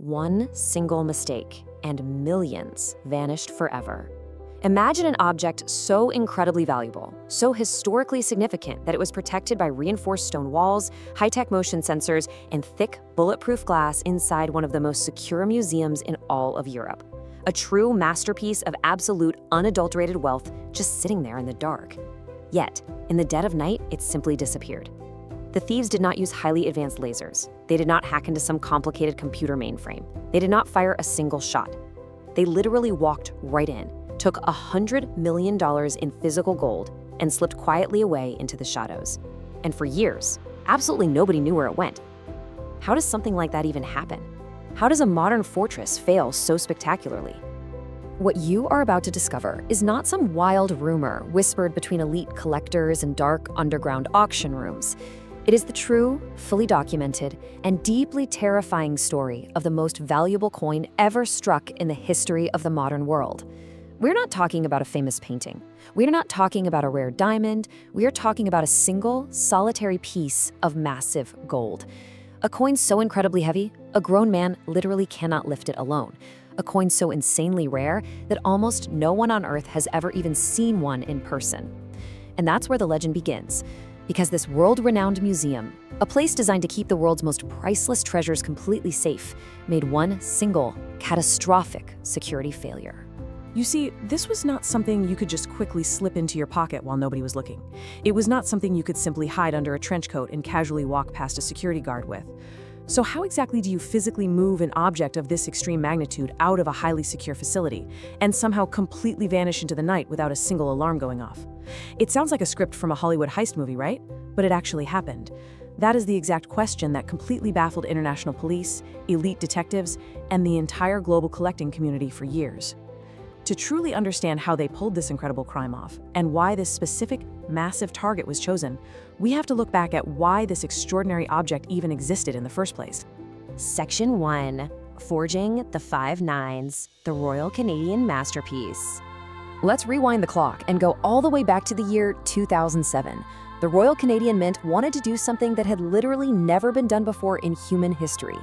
One single mistake, and millions vanished forever. Imagine an object so incredibly valuable, so historically significant that it was protected by reinforced stone walls, high-tech motion sensors, and thick, bulletproof glass inside one of the most secure museums in all of Europe. A true masterpiece of absolute, unadulterated wealth just sitting there in the dark. Yet, in the dead of night, it simply disappeared. The thieves did not use highly advanced lasers. They did not hack into some complicated computer mainframe. They did not fire a single shot. They literally walked right in, took $100 million in physical gold, and slipped quietly away into the shadows. And for years, absolutely nobody knew where it went. How does something like that even happen? How does a modern fortress fail so spectacularly? What you are about to discover is not some wild rumor whispered between elite collectors in dark underground auction rooms. It is the true, fully documented, and deeply terrifying story of the most valuable coin ever struck in the history of the modern world. We're not talking about a famous painting. We're not talking about a rare diamond. We are talking about a single, solitary piece of massive gold. A coin so incredibly heavy, a grown man literally cannot lift it alone. A coin so insanely rare that almost no one on Earth has ever even seen one in person. And that's where the legend begins. Because this world-renowned museum, a place designed to keep the world's most priceless treasures completely safe, made one single, catastrophic security failure. You see, this was not something you could just quickly slip into your pocket while nobody was looking. It was not something you could simply hide under a trench coat and casually walk past a security guard with. So how exactly do you physically move an object of this extreme magnitude out of a highly secure facility and somehow completely vanish into the night without a single alarm going off? It sounds like a script from a Hollywood heist movie, right? But it actually happened. That is the exact question that completely baffled international police, elite detectives, and the entire global collecting community for years. To truly understand how they pulled this incredible crime off and why this specific, massive target was chosen, we have to look back at why this extraordinary object even existed in the first place. Section 1. Forging the 5 nines, the Royal Canadian Masterpiece. Let's rewind the clock and go all the way back to the year 2007. The Royal Canadian Mint wanted to do something that had literally never been done before in human history.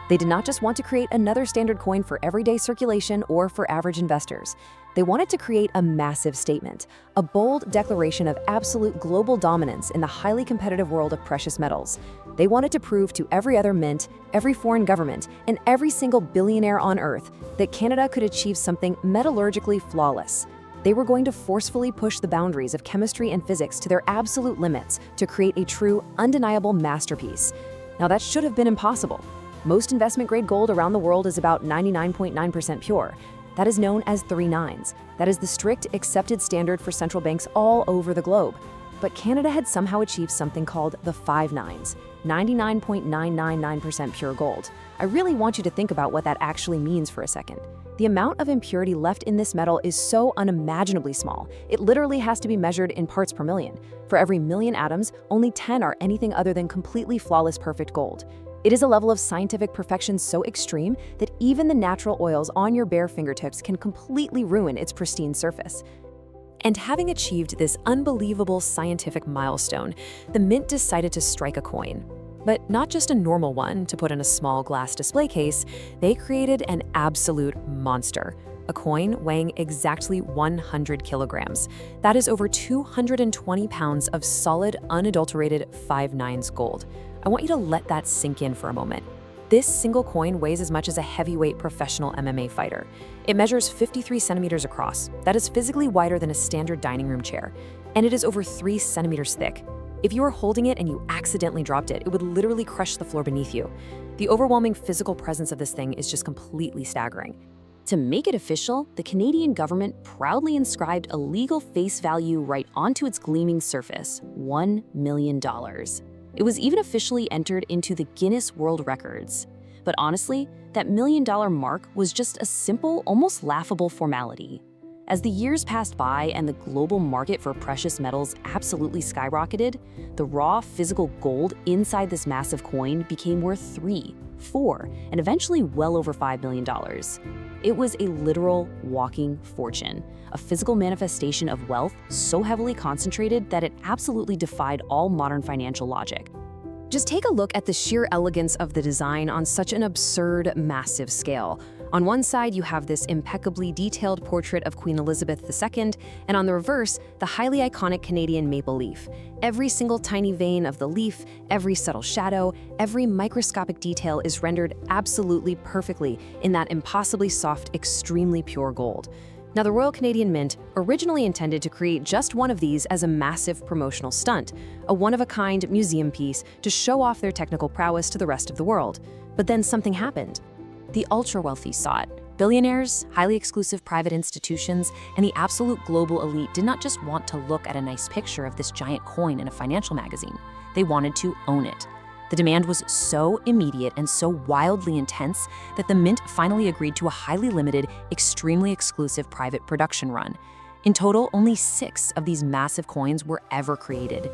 They did not just want to create another standard coin for everyday circulation or for average investors. They wanted to create a massive statement, a bold declaration of absolute global dominance in the highly competitive world of precious metals. They wanted to prove to every other mint, every foreign government, and every single billionaire on Earth that Canada could achieve something metallurgically flawless. They were going to forcefully push the boundaries of chemistry and physics to their absolute limits to create a true, undeniable masterpiece. Now that should have been impossible. Most investment-grade gold around the world is about 99.9% pure. That is known as 3 nines. That is the strict, accepted standard for central banks all over the globe. But Canada had somehow achieved something called the 5 nines, 99.999% pure gold. I really want you to think about what that actually means for a second. The amount of impurity left in this metal is so unimaginably small. It literally has to be measured in parts per million. For every million atoms, only 10 are anything other than completely flawless perfect gold. It is a level of scientific perfection so extreme that even the natural oils on your bare fingertips can completely ruin its pristine surface. And having achieved this unbelievable scientific milestone, the Mint decided to strike a coin. But not just a normal one to put in a small glass display case, they created an absolute monster. A coin weighing exactly 100 kilograms. That is over 220 pounds of solid, unadulterated 5 nines gold. I want you to let that sink in for a moment. This single coin weighs as much as a heavyweight professional MMA fighter. It measures 53 centimeters across. That is physically wider than a standard dining room chair. And it is over 3 centimeters thick. If you were holding it and you accidentally dropped it, it would literally crush the floor beneath you. The overwhelming physical presence of this thing is just completely staggering. To make it official, the Canadian government proudly inscribed a legal face value right onto its gleaming surface, $1 million. It was even officially entered into the Guinness World Records. But honestly, that $1 million mark was just a simple, almost laughable formality. As the years passed by and the global market for precious metals absolutely skyrocketed, the raw physical gold inside this massive coin became worth 3, 4, and eventually well over $5 million. It was a literal walking fortune, a physical manifestation of wealth so heavily concentrated that it absolutely defied all modern financial logic. Just take a look at the sheer elegance of the design on such an absurd, massive scale. On one side, you have this impeccably detailed portrait of Queen Elizabeth II, and on the reverse, the highly iconic Canadian maple leaf. Every single tiny vein of the leaf, every subtle shadow, every microscopic detail is rendered absolutely perfectly in that impossibly soft, extremely pure gold. Now, the Royal Canadian Mint originally intended to create just one of these as a massive promotional stunt, a one-of-a-kind museum piece to show off their technical prowess to the rest of the world. But then something happened. The ultra-wealthy saw it. Billionaires, highly exclusive private institutions, and the absolute global elite did not just want to look at a nice picture of this giant coin in a financial magazine. They wanted to own it. The demand was so immediate and so wildly intense that the Mint finally agreed to a highly limited, extremely exclusive private production run. In total, only 6 of these massive coins were ever created.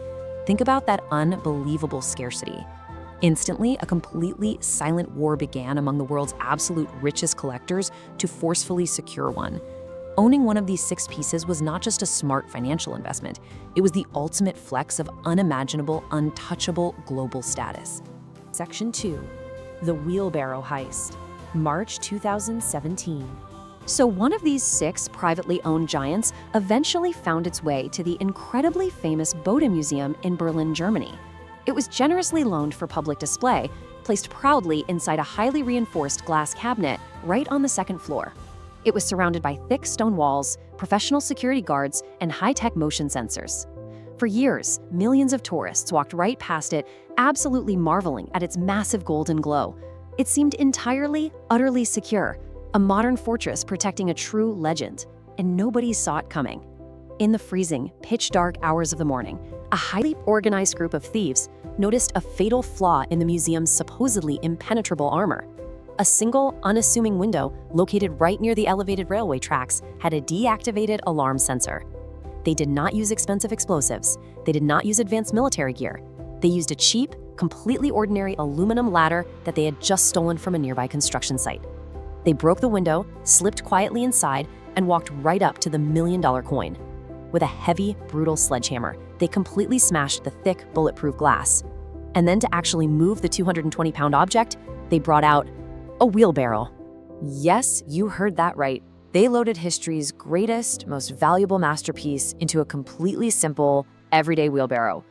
Think about that unbelievable scarcity. Instantly, a completely silent war began among the world's absolute richest collectors to forcefully secure one. Owning one of these 6 pieces was not just a smart financial investment, it was the ultimate flex of unimaginable, untouchable global status. Section 2. The Wheelbarrow Heist. March 2017. So one of these 6 privately owned giants eventually found its way to the incredibly famous Bode Museum in Berlin, Germany. It was generously loaned for public display, placed proudly inside a highly reinforced glass cabinet right on the 2nd floor. It was surrounded by thick stone walls, professional security guards, and high-tech motion sensors. For years, millions of tourists walked right past it, absolutely marveling at its massive golden glow. It seemed entirely, utterly secure, a modern fortress protecting a true legend, and nobody saw it coming. In the freezing, pitch-dark hours of the morning, a highly organized group of thieves noticed a fatal flaw in the museum's supposedly impenetrable armor. A single, unassuming window located right near the elevated railway tracks had a deactivated alarm sensor. They did not use expensive explosives. They did not use advanced military gear. They used a cheap, completely ordinary aluminum ladder that they had just stolen from a nearby construction site. They broke the window, slipped quietly inside, and walked right up to the $1,000,000 coin. With a heavy, brutal sledgehammer, they completely smashed the thick, bulletproof glass. And then to actually move the 220-pound object, they brought out a wheelbarrow. Yes, you heard that right. They loaded history's greatest, most valuable masterpiece into a completely simple, everyday wheelbarrow.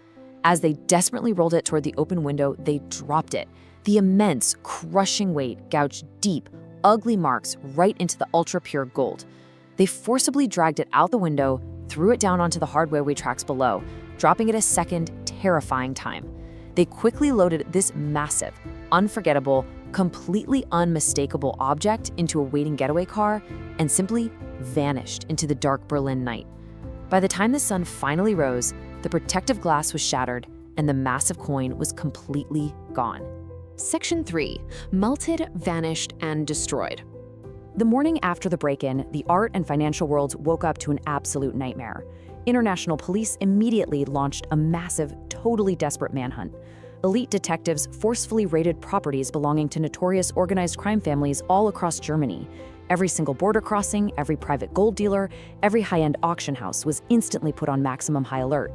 As they desperately rolled it toward the open window, they dropped it. The immense, crushing weight gouged deep, ugly marks right into the ultra-pure gold. They forcibly dragged it out the window, threw it down onto the hard railway tracks below, dropping it a second, terrifying time. They quickly loaded this massive, unforgettable, completely unmistakable object into a waiting getaway car and simply vanished into the dark Berlin night. By the time the sun finally rose, the protective glass was shattered and the massive coin was completely gone. Section 3. Melted, vanished, and destroyed. The morning after the break-in, the art and financial worlds woke up to an absolute nightmare. International police immediately launched a massive, totally desperate manhunt. Elite detectives forcefully raided properties belonging to notorious organized crime families all across Germany. Every single border crossing, every private gold dealer, every high-end auction house was instantly put on maximum high alert.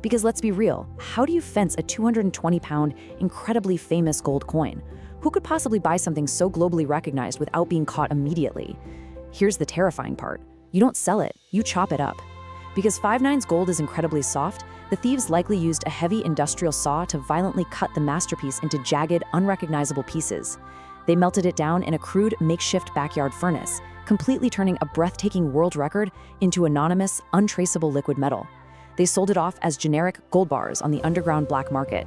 Because let's be real, how do you fence a 220-pound, incredibly famous gold coin? Who could possibly buy something so globally recognized without being caught immediately? Here's the terrifying part. You don't sell it, you chop it up. Because 5/9 gold is incredibly soft, the thieves likely used a heavy industrial saw to violently cut the masterpiece into jagged, unrecognizable pieces. They melted it down in a crude, makeshift backyard furnace, completely turning a breathtaking world record into anonymous, untraceable liquid metal. They sold it off as generic gold bars on the underground black market.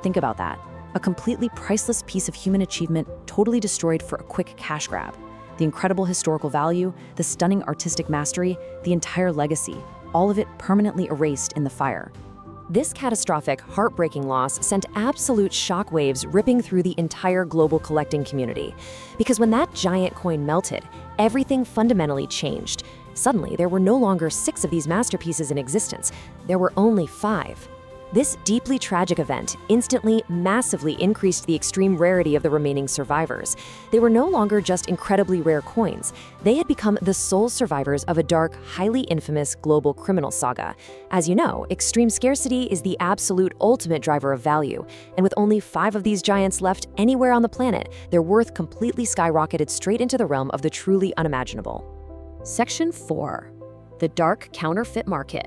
Think about that. A completely priceless piece of human achievement totally destroyed for a quick cash grab. The incredible historical value, the stunning artistic mastery, the entire legacy, all of it permanently erased in the fire. This catastrophic, heartbreaking loss sent absolute shockwaves ripping through the entire global collecting community. Because when that giant coin melted, everything fundamentally changed. Suddenly, there were no longer 6 of these masterpieces in existence. There were only 5. This deeply tragic event instantly, massively increased the extreme rarity of the remaining survivors. They were no longer just incredibly rare coins. They had become the sole survivors of a dark, highly infamous global criminal saga. As you know, extreme scarcity is the absolute ultimate driver of value, and with only 5 of these giants left anywhere on the planet, their worth completely skyrocketed straight into the realm of the truly unimaginable. Section 4. The Dark Counterfeit Market.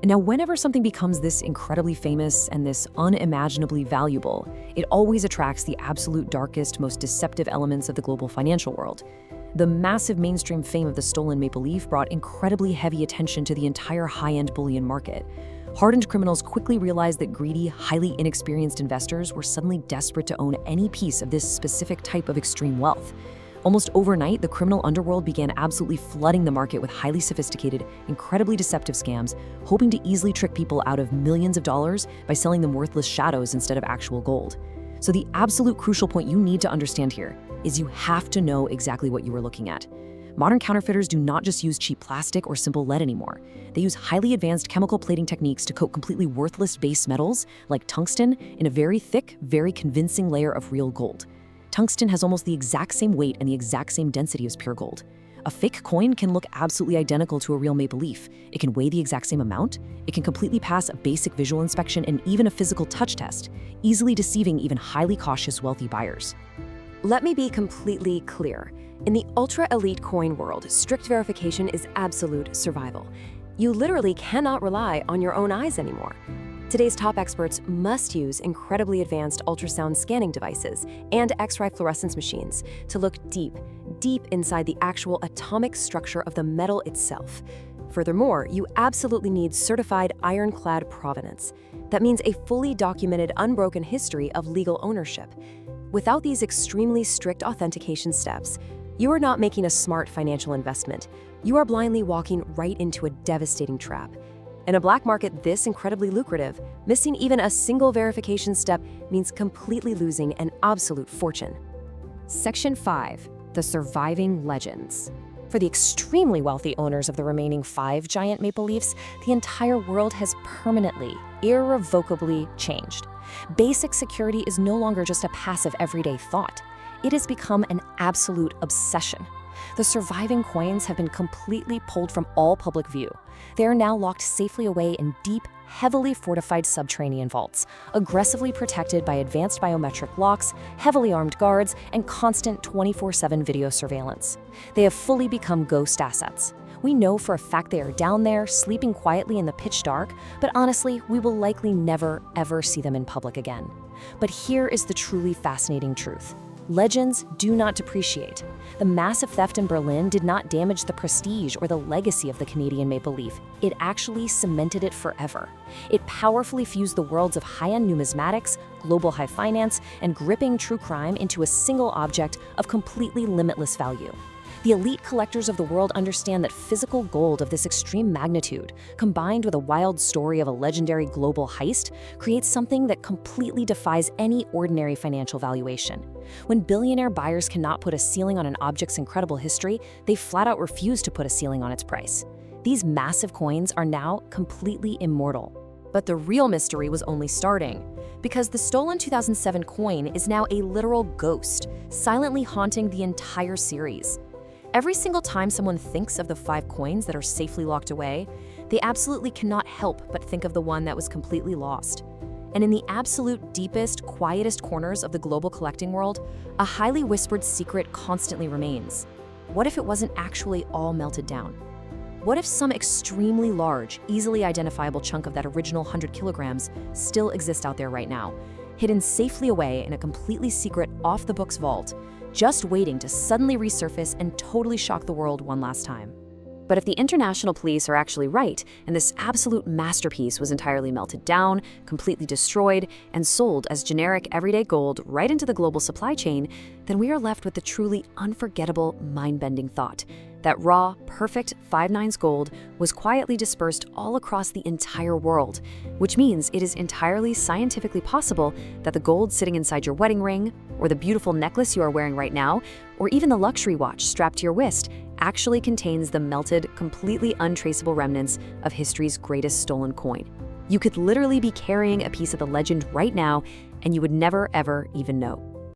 Now, whenever something becomes this incredibly famous and this unimaginably valuable, it always attracts the absolute darkest, most deceptive elements of the global financial world. The massive mainstream fame of the stolen maple leaf brought incredibly heavy attention to the entire high-end bullion market. Hardened criminals quickly realized that greedy, highly inexperienced investors were suddenly desperate to own any piece of this specific type of extreme wealth. Almost overnight, the criminal underworld began absolutely flooding the market with highly sophisticated, incredibly deceptive scams, hoping to easily trick people out of millions of dollars by selling them worthless shadows instead of actual gold. So the absolute crucial point you need to understand here is you have to know exactly what you are looking at. Modern counterfeiters do not just use cheap plastic or simple lead anymore. They use highly advanced chemical plating techniques to coat completely worthless base metals, like tungsten, in a very thick, very convincing layer of real gold. Tungsten has almost the exact same weight and the exact same density as pure gold. A fake coin can look absolutely identical to a real maple leaf. It can weigh the exact same amount, it can completely pass a basic visual inspection and even a physical touch test, easily deceiving even highly cautious wealthy buyers. Let me be completely clear. In the ultra-elite coin world, strict verification is absolute survival. You literally cannot rely on your own eyes anymore. Today's top experts must use incredibly advanced ultrasound scanning devices and X-ray fluorescence machines to look deep inside the actual atomic structure of the metal itself. Furthermore, you absolutely need certified ironclad provenance. That means a fully documented, unbroken history of legal ownership. Without these extremely strict authentication steps, you are not making a smart financial investment. You are blindly walking right into a devastating trap. In a black market this incredibly lucrative, missing even a single verification step means completely losing an absolute fortune. Section 5. The Surviving Legends. For the extremely wealthy owners of the remaining 5 giant maple leafs, the entire world has permanently, irrevocably changed. Basic security is no longer just a passive everyday thought. It has become an absolute obsession. The surviving coins have been completely pulled from all public view. They are now locked safely away in deep, heavily fortified subterranean vaults, aggressively protected by advanced biometric locks, heavily armed guards, and constant 24/7 video surveillance. They have fully become ghost assets. We know for a fact they are down there, sleeping quietly in the pitch dark, but honestly, we will likely never, ever see them in public again. But here is the truly fascinating truth. Legends do not depreciate. The massive theft in Berlin did not damage the prestige or the legacy of the Canadian maple leaf. It actually cemented it forever. It powerfully fused the worlds of high-end numismatics, global high finance, and gripping true crime into a single object of completely limitless value. The elite collectors of the world understand that physical gold of this extreme magnitude, combined with a wild story of a legendary global heist, creates something that completely defies any ordinary financial valuation. When billionaire buyers cannot put a ceiling on an object's incredible history, they flat out refuse to put a ceiling on its price. These massive coins are now completely immortal. But the real mystery was only starting, because the stolen 2007 coin is now a literal ghost, silently haunting the entire series. Every single time someone thinks of the 5 coins that are safely locked away, they absolutely cannot help but think of the one that was completely lost. And in the absolute deepest, quietest corners of the global collecting world, a highly whispered secret constantly remains. What if it wasn't actually all melted down? What if some extremely large, easily identifiable chunk of that original 100 kilograms still exists out there right now, hidden safely away in a completely secret, off-the-books vault, just waiting to suddenly resurface and totally shock the world one last time? But if the international police are actually right, and this absolute masterpiece was entirely melted down, completely destroyed, and sold as generic everyday gold right into the global supply chain, then we are left with the truly unforgettable, mind-bending thought that raw, perfect 5/9 gold was quietly dispersed all across the entire world, which means it is entirely scientifically possible that the gold sitting inside your wedding ring, or the beautiful necklace you are wearing right now, or even the luxury watch strapped to your wrist, actually contains the melted, completely untraceable remnants of history's greatest stolen coin. You could literally be carrying a piece of the legend right now, and you would never, ever even know.